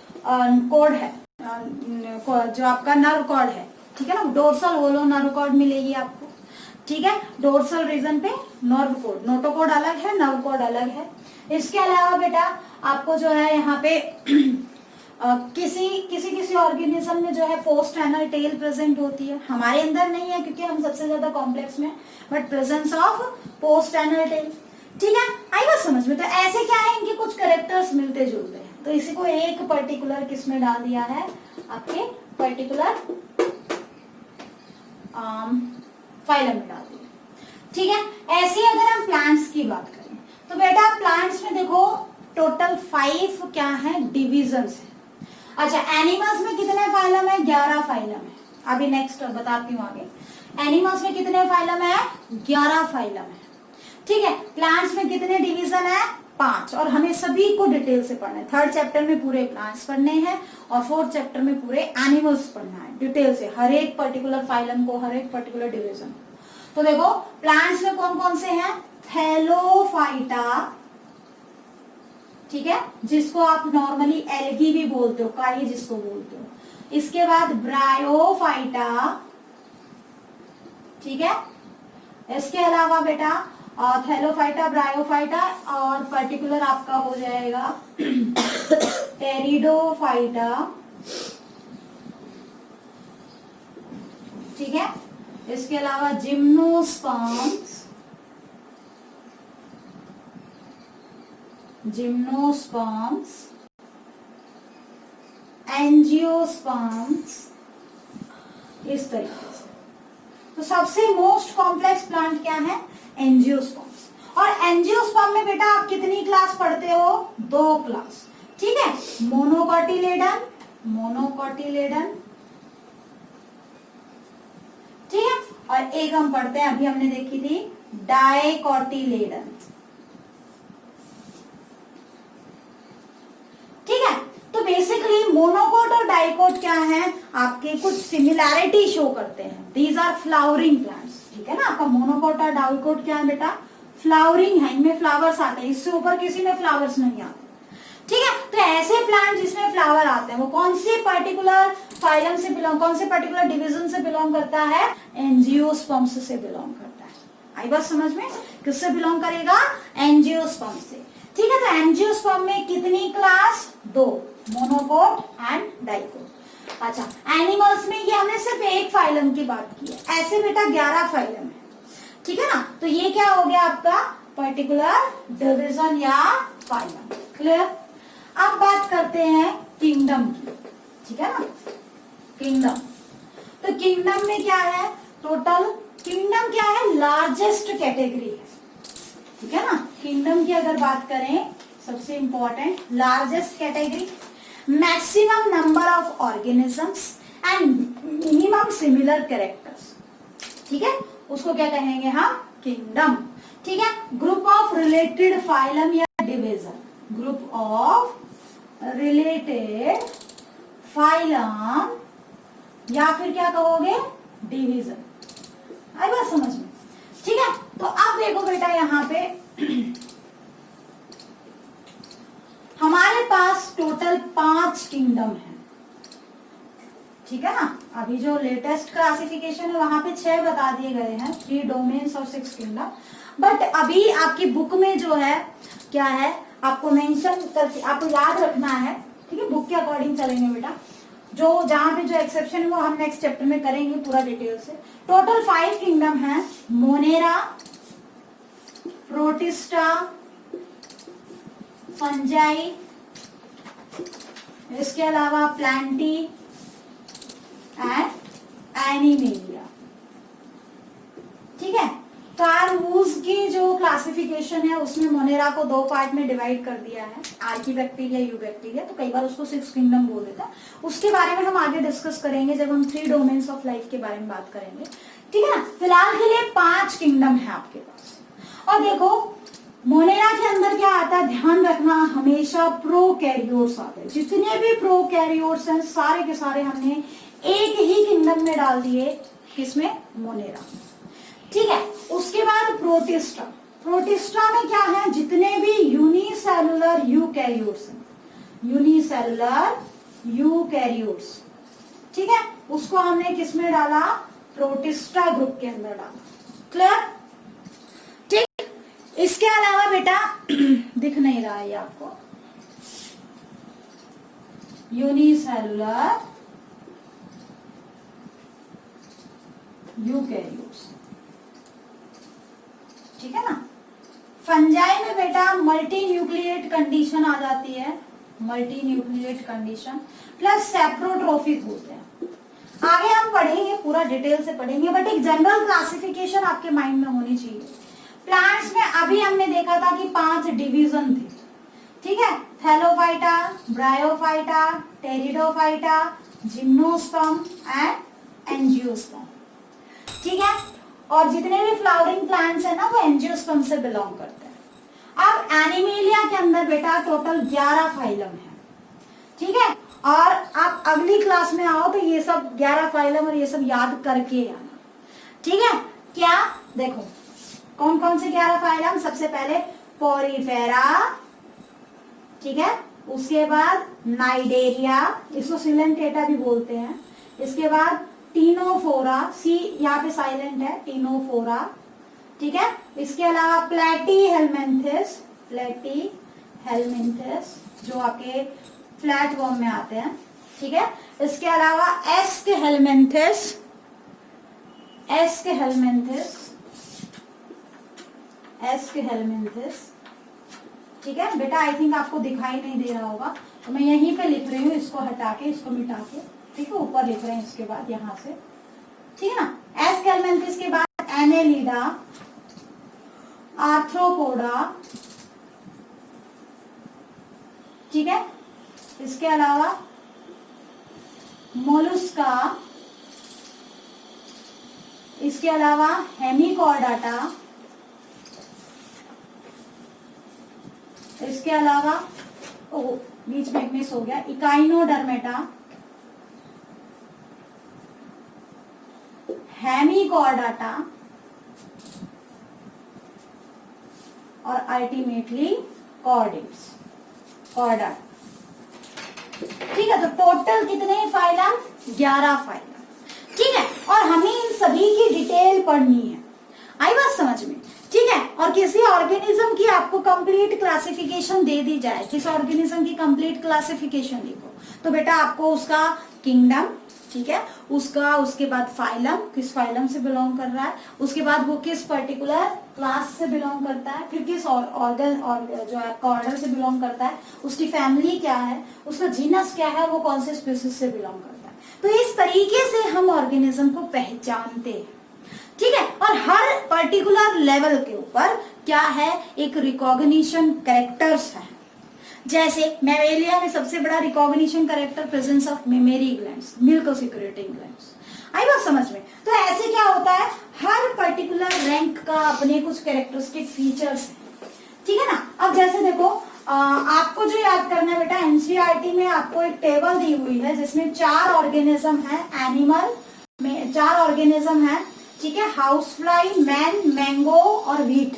[SPEAKER 1] कोड है, जो आपका नर्व कॉर्ड है, ठीक है ना, डोर्सल होलो नर्व कॉर्ड मिलेगी आपको, ठीक है, डोर्सल रीजन पे नर्व कोड, नोटोकोड अलग है, नर्व कोड अलग है। इसके अलावा बेटा आपको जो है यहाँ पे किसी ऑर्गेनिज्म में जो है पोस्ट एनल टेल प्रेजेंट होती है, हमारे अंदर नहीं है क्योंकि हम सबसे ज्यादा कॉम्प्लेक्स में, but presence of post anal tail, ठीक है, आई बात समझ में। तो ऐसे क्या है, इनके कुछ कैरेक्टर्स मिलते जुलते हैं, तो इसी को एक पर्टिकुलर किसमें डाल दिया है, आपके पर्टिकुलर फाइलम में डाल दिया, ठीक है। ऐसे अगर हम प्लांट्स की बात करें तो बेटा प्लांट्स में देखो टोटल 5 क्या है, डिविजन्स है। अच्छा, एनिमल्स में कितने फाइलम है, 11 फाइलम है। अभी नेक्स्ट बताती हूँ आगे, एनिमल्स में कितने फाइलम है, 11 फाइलम है, ठीक है। प्लांट्स में कितने डिवीजन है, 5, और हमें सभी को डिटेल से पढ़ना है। 3rd चैप्टर में पूरे प्लांट्स पढ़ने हैं और 4th चैप्टर में पूरे एनिमल्स पढ़ना है डिटेल से, हर एक पर्टिकुलर फाइलम को, हर एक पर्टिकुलर डिवीजन। तो देखो प्लांट्स में कौन कौन से हैं, थैलोफाइटा, ठीक है, जिसको आप नॉर्मली एल्गी भी बोलते हो, काई जिसको बोलते हो। इसके बाद ब्रायोफाइटा, ठीक है। इसके अलावा बेटा थैलोफाइटा, ब्रायोफाइटा, और पर्टिकुलर आपका हो जाएगा टेरिडोफाइटा, ठीक है। इसके अलावा जिम्नोस्पर्म्स, एंजियोस्पर्म्स, इस तरीके से। तो सबसे मोस्ट कॉम्प्लेक्स प्लांट क्या है, एंजियोस्पर्म्स। और एंजियोस्पर्म में बेटा आप कितनी क्लास पढ़ते हो, 2 क्लास, ठीक है, मोनोकोटिलेडन, ठीक है, और एक हम पढ़ते हैं, अभी हमने देखी थी डाइकोटिलेडन, ठीक है। तो बेसिकली मोनोकोट और डाइकोट क्या है, आपके कुछ सिमिलैरिटी शो करते हैं। दीज आर फ्लावरिंग प्लांट्स, ठीक है ना। आपका मोनोकोट और डाइकोट क्या है बेटा, फ्लावरिंग है, इनमें फ्लावर्स आते हैं, इससे ऊपर किसी में फ्लावर्स नहीं आते, ठीक है। तो ऐसे प्लांट जिसमें फ्लावर आते हैं वो कौन से पर्टिकुलर फाइलम से बिलोंग, कौन से पर्टिकुलर डिवीजन से बिलोंग करता है, एंजियोस्पर्म्स से बिलोंग करता है। आई बात समझ में, किससे बिलोंग करेगा, एंजियोस्पर्म से, ठीक है। तो एंजियोस्पर्म में कितनी क्लास, 2, मोनोकोट एंड डाइकोट। अच्छा, एनिमल्स में ये हमने सिर्फ एक फाइलम की बात की है, ऐसे बेटा 11 फाइलम है, ठीक है ना। तो ये क्या हो गया आपका पर्टिकुलर डिवीजन या फाइलम, क्लियर। अब बात करते हैं किंगडम की, ठीक है ना, किंगडम। तो किंगडम में क्या है, टोटल किंगडम क्या है, लार्जेस्ट कैटेगरी है, ठीक है ना। किंगडम की अगर बात करें सबसे important largest category, maximum number of organisms and minimum similar characters, ठीक है, उसको क्या कहेंगे हम, किंगडम, ठीक है। ग्रुप ऑफ रिलेटेड फाइलम या division, group of related phylum या फिर क्या कहोगे, डिवीजन। आई बात समझ में, ठीक है। तो अब देखो बेटा यहाँ पे हमारे पास टोटल 5 किंगडम है, ठीक है ना। अभी जो लेटेस्ट क्लासिफिकेशन है वहां पे 6 बता दिए गए हैं, 3 डोमेन्स और 6 किंगडम। बट अभी आपकी बुक में जो है क्या है, आपको मेंशन करके आपको याद रखना है, ठीक है। बुक के अकॉर्डिंग चलेंगे बेटा, जो जहां पे जो एक्सेप्शन है वो हम नेक्स्ट चैप्टर में करेंगे पूरा डिटेल से। टोटल 5 किंगडम है, मोनेरा, प्रोटिस्टा, फंजाई, इसके अलावा प्लांटी एंड एनिमेलिया, ठीक है। कार्ल वूज की जो क्लासिफिकेशन है उसमें मोनेरा को 2 पार्ट में डिवाइड कर दिया है, आर्की बैक्टीरिया, यू बैक्टीरिया, तो कई बार उसको 6 किंगडम बोल देता है। उसके बारे में हम आगे डिस्कस करेंगे जब हम 3 डोमेन्स ऑफ लाइफ के बारे में बात करेंगे, ठीक है ना। फिलहाल के लिए 5 किंगडम है आपके पास। और देखो मोनेरा के अंदर क्या आता है, ध्यान रखना, हमेशा प्रोकैरियोट्स आते हैं। जितने भी प्रोकैरियोट्स हैं सारे के सारे हमने एक ही किंगडम में डाल दिए, किसमें, मोनेरा, ठीक है। उसके बाद प्रोटिस्टा, प्रोटिस्टा में क्या है, जितने भी यूनिसेलुलर यूकैरियोट्स हैं, यूनिसेलुलर यूकैरियोट्स, ठीक है, उसको हमने किसमें डाला, प्रोटिस्टा ग्रुप के अंदर डाला। क्लियर, ठीक। इसके अलावा बेटा दिख नहीं रहा है आपको, यूनिसेलुलर यूकैरियोट्स, ठीक है ना। फंजाई में बेटा मल्टी न्यूक्लिएट कंडीशन आ जाती है, मल्टी न्यूक्लिएट कंडीशन प्लस सेप्रोट्रोफिक होते हैं। आगे हम पढ़ेंगे, पूरा डिटेल से पढ़ेंगे, बट एक जनरल क्लासिफिकेशन आपके माइंड में होनी चाहिए। प्लांट्स में अभी हमने देखा था कि 5 डिवीजन थे, ठीक है, Thallophyta, bryophyta, pteridophyta, gymnosperm and angiosperm, ठीक है। और जितने भी फ्लावरिंग प्लांट्स है ना वो एंजियोस्पर्म से बिलोंग करते हैं। अब एनिमेलिया के अंदर बेटा टोटल 11 फाइलम है, ठीक है। और आप अगली क्लास में आओ तो ये सब 11 फाइलम और ये सब याद करके आना, ठीक है। क्या देखो कौन कौन से 11 फाइलम, सबसे पहले पोरीफेरा, ठीक है, उसके बाद नाइडेरिया, इसको सिलेंटेटा भी बोलते हैं, इसके बाद टीनोफोरा, सी यहाँ पे साइलेंट है, टीनोफोरा, ठीक है। इसके अलावा प्लेटी हेलमेंथिस, प्लेटी हेलमेंथिस जो आपके फ्लैट वर्म में आते हैं, ठीक है। इसके अलावा ask helminths, ask helminths, ask helminths, ठीक है बेटा। आई थिंक आपको दिखाई नहीं दे रहा होगा तो मैं यहीं पे लिख रही हूँ, इसको हटा के, इसको मिटा के, ठीक है, ऊपर लिख रहे हैं इसके बाद यहाँ से, ठीक है ना। एस्केलमेंथिस के बाद एनेलिडा, आर्थ्रोपोडा, ठीक है। इसके अलावा मोलुस्का, इसके अलावा हेमिकॉर्डाटा, इसके अलावा बीच में मिस हो गया, इकाइनोडर्मेटा, हेमिकॉर्डाटा और अल्टीमेटली कॉर्डेट्स, कॉर्डाटा, ठीक है। तो टोटल कितने फाइलम, 11 फाइलम, ठीक है। और हमें इन सभी की डिटेल पढ़नी है, आई बात समझ में, ठीक है। और किसी ऑर्गेनिज्म की आपको कंप्लीट क्लासिफिकेशन दे दी जाए, किस ऑर्गेनिज्म की कंप्लीट क्लासिफिकेशन लिखो, तो बेटा आपको उसका किंगडम, ठीक है, उसका, उसके बाद फाइलम, किस फाइलम से बिलोंग कर रहा है, उसके बाद वो किस पर्टिकुलर क्लास से बिलोंग करता है, फिर किस ऑर्गन और जो है ऑर्डर से बिलोंग करता है, उसकी फैमिली क्या है, उसका जीनस क्या है, वो कौन से स्पीसीज से बिलोंग करता है। तो इस तरीके से हम ऑर्गेनिज्म को पहचानते हैं, ठीक है। और हर पर्टिकुलर लेवल के ऊपर क्या है, एक रिकॉग्निशन कैरेक्टर्स है, जैसे मेमेलिया में सबसे बड़ा recognition character presence of mammary glands, milk secreting glands. आई बात समझ में? तो ऐसे क्या होता है, हर पर्टिकुलर रैंक का अपने कुछ कैरेक्टरिस्टिक फीचर्स है, ठीक है ना। अब जैसे देखो आपको जो याद करना है बेटा, एनसीईआरटी में आपको एक टेबल दी हुई है जिसमें 4 ऑर्गेनिज्म है, एनिमल में 4 ऑर्गेनिज्म है, ठीक है, हाउस फ्लाई, मैन, मैंगो और व्हीट।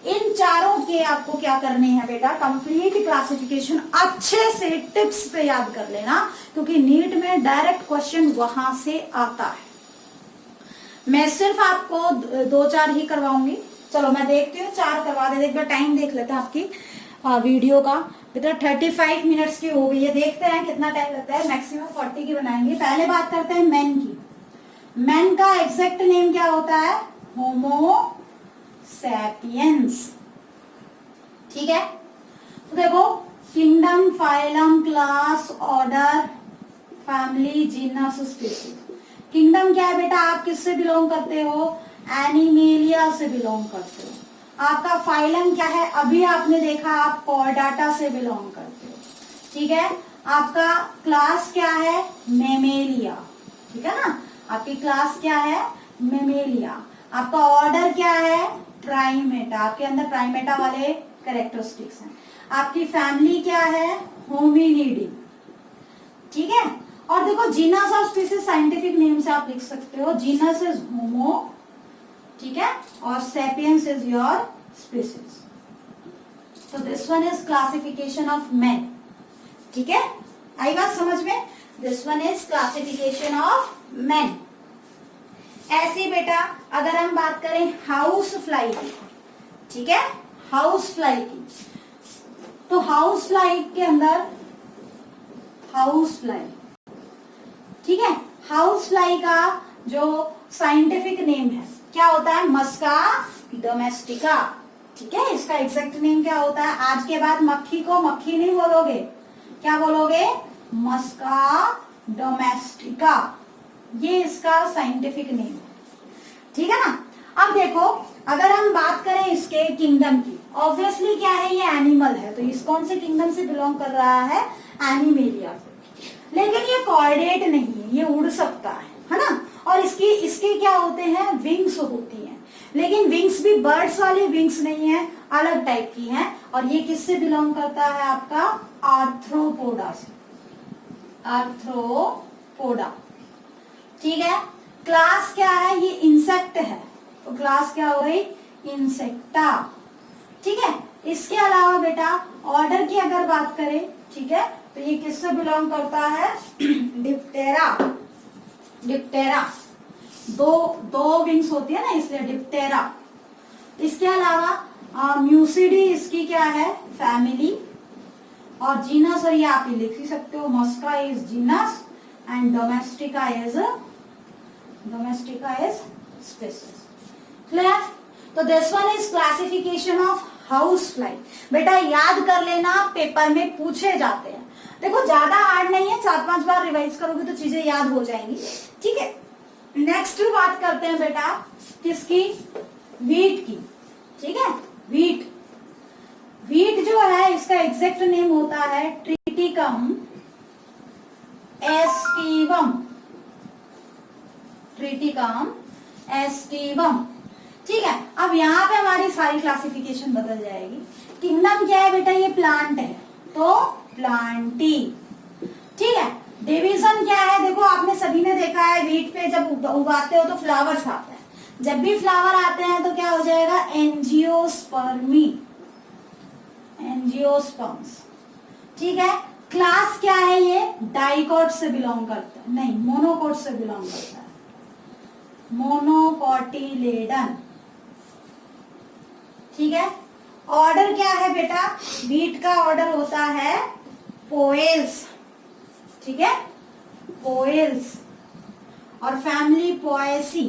[SPEAKER 1] इन चारों के आपको क्या करने हैं बेटा, कंप्लीट क्लासिफिकेशन अच्छे से टिप्स पे याद कर लेना, क्योंकि नीट में डायरेक्ट क्वेश्चन वहां से आता है। मैं सिर्फ आपको 2-4 ही करवाऊंगी। चलो मैं देखती हूँ 4 करवा दे, एक बार टाइम देख लेते हैं आपकी वीडियो का। बेटा 35 मिनट्स की हो गई है, देखते हैं कितना टाइम लगता है, मैक्सिमम 40 की बनाएंगे। पहले बात करते हैं मैन की। मैन का एग्जैक्ट नेम क्या होता है, होमो सैपियंस, ठीक है। तो देखो kingdom, phylum, class, order, family, genus, species. Kingdom क्या है बेटा, आप किससे बिलोंग करते हो, एनिमेलिया से बिलोंग करते हो। आपका फाइलम क्या है, अभी आपने देखा आप कॉर्डाटा से बिलोंग करते हो, ठीक है। आपका क्लास क्या है, मेमेलिया, ठीक है ना, आपकी क्लास क्या है, मेमेलिया। आपका ऑर्डर क्या है, प्राइमेटा, आपके अंदर प्राइमेटा वाले कैरेक्टरिस्टिक्स हैं। आपकी फैमिली क्या है, होमिनिडी, ठीक है। और देखो जीनस और स्पीसीज साइंटिफिक नेम से आप लिख सकते हो, जीनस इज होमो, ठीक है, और सेपियंस इज योर स्पीसीज। तो this one is classification of man, ठीक है, आई बात समझ में। This one is classification of man. ऐसे बेटा अगर हम बात करें हाउस फ्लाई की, ठीक है, हाउस फ्लाई की, तो हाउस फ्लाई के अंदर हाउस फ्लाई, ठीक है, हाउस फ्लाई का जो साइंटिफिक नेम है क्या होता है, मस्का डोमेस्टिका, ठीक है। इसका एग्जैक्ट नेम क्या होता है, आज के बाद मक्खी को मक्खी नहीं बोलोगे, क्या बोलोगे, मस्का डोमेस्टिका, ये इसका साइंटिफिक नेम है, ठीक है ना। अब देखो अगर हम बात करें इसके किंगडम की, ऑब्वियसली क्या है, ये एनिमल है, तो इस कौन से किंगडम से बिलोंग कर रहा है, एनिमेलिया से। लेकिन ये कॉर्डेट नहीं है, ये उड़ सकता है ना। और इसके क्या होते हैं, विंग्स होती हैं, लेकिन विंग्स भी बर्ड्स वाली विंग्स नहीं है, अलग टाइप की हैं। और ये किससे बिलोंग करता है, आपका आर्थ्रोपोडा से, आर्थ्रोपोडा, ठीक है। क्लास क्या है, ये इंसेक्ट है, तो क्लास क्या हो गई, इंसेक्टा, ठीक है। इसके अलावा बेटा ऑर्डर की अगर बात करें, ठीक है, तो ये किससे बिलोंग करता है, डिप्टेरा, डिप्टेरा, दो विंग्स होती है ना, इसलिए डिप्टेरा। इसके अलावा म्यूसिडी इसकी क्या है, फैमिली, और जीनस, और ये आप ही लिख ही सकते हो, Musca is genus and domestica is species, clear. तो this one is classification of house fly. बेटा याद कर लेना, पेपर में पूछे जाते हैं, देखो ज्यादा हार्ड नहीं है, 4-5 बार रिवाइज करोगे तो चीजें याद हो जाएंगी, ठीक है। नेक्स्ट बात करते हैं बेटा किसकी, वीट की, ठीक है। वीट, वीट जो है इसका एग्जैक्ट नेम होता है ट्रिटिकम एस्टिवम, ट्रिटिकम एस्टिवम, ठीक है। अब यहाँ पे हमारी सारी क्लासिफिकेशन बदल जाएगी। किंगडम क्या है बेटा, ये प्लांट है, तो प्लांटी, ठीक है। डिवीजन क्या है, देखो आपने सभी ने देखा है, वीट पे जब उगाते हो तो फ्लावर्स आते हैं, जब भी फ्लावर आते हैं तो क्या हो जाएगा, एंजियोस्पर्मी, एंजियोस्पर्म्स, ठीक है। क्लास क्या है, ये डाइकॉट से बिलोंग करता है, नहीं मोनोकॉट से बिलोंग करता है, मोनोकॉटिलेडन, ठीक है। ऑर्डर क्या है बेटा, वीट का ऑर्डर होता है पोएल्स, ठीक है, पोएल्स, और फैमिली पोएसी,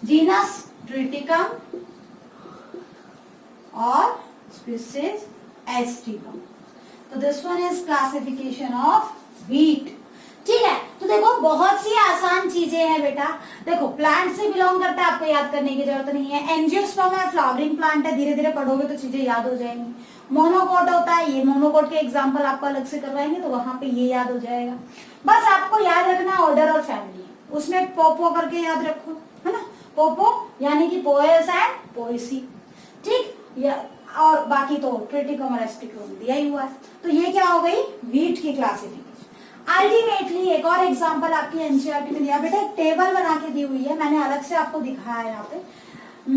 [SPEAKER 1] जीनस ट्रिटिकम और स्पीशीज एस्टिवम। तो this one is classification of wheat, ठीक है। तो देखो बहुत सी आसान चीजें ये है बेटा, देखो प्लांट से बिलोंग करता है, आपको याद करने की जरूरत नहीं है। एंजियोस्पर्म है, फ्लावरिंग प्लांट है, धीरे धीरे पढ़ोगे तो चीजें याद हो जाएंगी। मोनोकोट होता है, ये मोनोकोट के एग्जाम्पल आपको अलग से करवाएंगे तो वहां पे ये याद हो जाएगा। बस आपको याद रखना ऑर्डर और फैमिली, उसमें पोपो करके याद रखो, है ना, पोपो यानी कि पोएस एंड पोएसी, ठीक, या और बाकी तो ट्रिटिकम और एस्टिकम दिया ही हुआ है। तो ये क्या हो गई, वीट की क्लासिफिकेशन। अल्टीमेटली एक और एग्जांपल आपकी एनसीईआरटी में दिया बेटा, एक टेबल बना के दी हुई है, मैंने अलग से आपको दिखाया है यहाँ पे।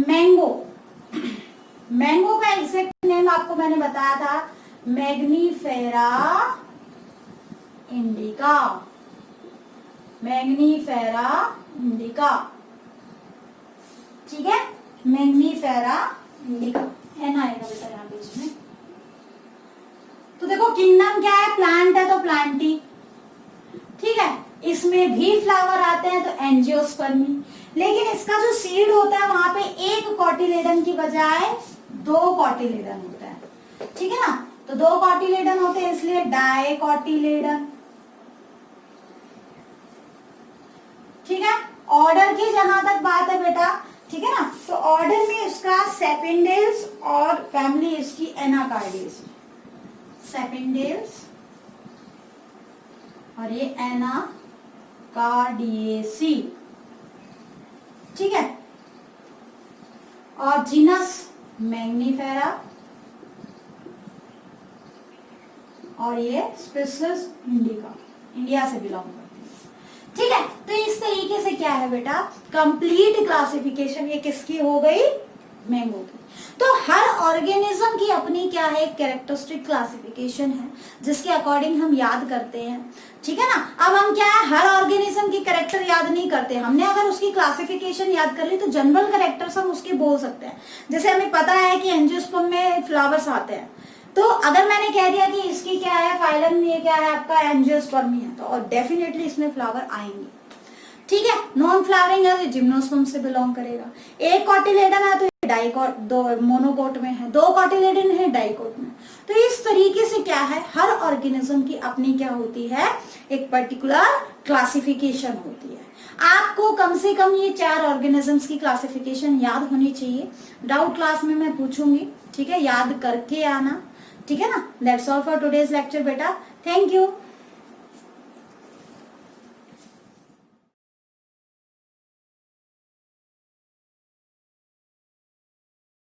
[SPEAKER 1] मैंगो, मैंगो का एग्जैक्ट नेम आपको मैंने बताया था मैग्नीफेरा इंडिका, मैग्नीफेरा इंडिका, ठीक है, मैग्नीफेरा इंडिका, एन आएगा बेटा यहाँ बीच में। तो देखो किंगडम क्या है, प्लांट है तो प्लांटी, ठीक है, इसमें भी फ्लावर आते हैं तो एंजियोस्पर्मी, लेकिन इसका जो सीड होता है वहां पे एक कॉटिलेडन की बजाय 2 कॉटिलेडन होता है, ठीक है ना, तो 2 कॉटिलेडन होते हैं इसलिए डाइकोटिलेडन, ठीक है। ऑर्डर की जहां तक बात है बेटा, ठीक है ना, तो ऑर्डर में इसका सेपेंडेल्स और फैमिली इसकी एनाकार्डियेसी, सेपेंडेल्स और ये एनाकार्डियेसी, ठीक है, और जीनस मैग्नीफेरा और ये स्पीसीज इंडिका, इंडिया से बिलोंग करती है, ठीक है। तो इस तरीके से क्या है बेटा, कंप्लीट क्लासिफिकेशन ये किसकी हो गई, मैंगो की। तो हर ऑर्गेनिज्म की अपनी क्या है, कैरेक्टरिस्टिक क्लासिफिकेशन है जिसके अकॉर्डिंग हम याद करते हैं, ठीक है ना। अब हम क्या है, हर ऑर्गेनिज्म की कैरेक्टर याद नहीं करते, हमने अगर उसकी क्लासिफिकेशन याद कर ली तो जनरल कैरेक्टर्स हम उसके बोल सकते हैं। जैसे हमें पता है कि एंजियोस्पर्म में फ्लावर्स आते हैं, तो अगर मैंने कह दिया कि इसकी क्या है फाइलम, ये क्या है आपका एंजियोस्पर्मी है, तो और डेफिनेटली इसमें फ्लावर आएंगे, ठीक है। नॉन फ्लावरिंग है तो जिम्नोस्पर्म से बिलोंग करेगा। एक कॉटिलेडन है तो डाइकोट, 2 मोनोकोट में है, 2 कॉटिलेडन है डाइकोट में। तो इस तरीके से क्या है, हर ऑर्गेनिज्म की अपनी क्या होती है, एक पर्टिकुलर क्लासिफिकेशन होती है। आपको कम से कम ये 4 ऑर्गेनिजम्स की क्लासिफिकेशन याद होनी चाहिए। डाउट क्लास में मैं पूछूंगी, ठीक है, याद करके आना, ठीक है ना। That's all for today's lecture बेटा, थैंक यू।